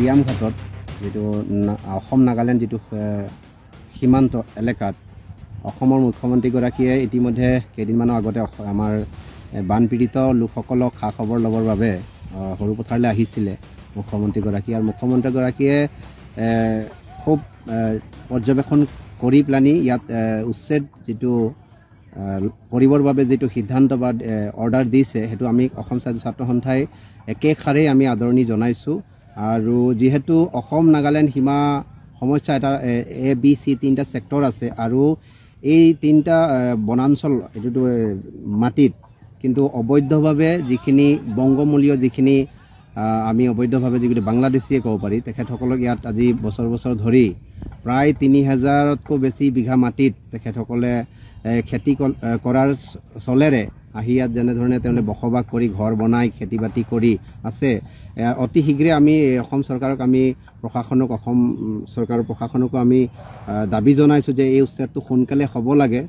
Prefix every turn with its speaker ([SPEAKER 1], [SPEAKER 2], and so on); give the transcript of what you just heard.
[SPEAKER 1] উৰিয়ামঘাটত যেটো অসম নাগালেণ্ড যেটো সীমান্ত এলেকাত অসমৰ মুখ্যমন্ত্ৰীগৰাকীয়ে ইতিমধ্যে কেইদিনমানৰ আগতে আমাৰ বানপীড়িত লোকসকলক খা খবৰ ল'বৰ বাবে সৰুপথাৰলৈ আহিছিলে মুখ্যমন্ত্ৰীগৰাকী আৰু মুখ্যমন্ত্ৰীগৰাকীয়ে খুব পৰ্যবেক্ষণ কৰি প্লানি ইয়াত উচ্ছেদ যেটো কৰিবৰ বাবে যেটো সিদ্ধান্ত বা অৰ্ডাৰ দিছে হেতু আমি অসম ছাত্ৰ সন্থাই একেখাৰে আমি আদৰণি জনাইছো আৰু যেহেতু অসম নাগালেণ্ড সীমা সমস্যা এটা ABC তিনটা সেক্টৰ আছে আৰু এই তিনটা বনাঞ্চল এটো মাটিত কিন্তু অবৈধভাৱে যিখিনি বংগমূলীয় যিখিনি আমি অবৈধভাৱে যিটো বাংলাদেশীয়ে ক'ব পাৰি তেখেতসকলক ইয়াত আজি বছৰ বছৰ ধৰি প্ৰায় 3000তকৈ বেছি বিঘা মাটিত তেখেতসকলে খেতি কৰাৰ চলেৰে আহি ইয়াত যেনে ধৰণে তেওঁলোকে বসবাস কৰি ঘৰ বনাই খেতি বাতি কৰি আছে অতি শীঘ্ৰে আমি অসম চৰকাৰক আমি প্ৰশাসনক অসম চৰকাৰৰ প্ৰশাসনক আমি দাবী জনাইছো যে এই উচ্ছেদটো সোনকালে হ'ব লাগে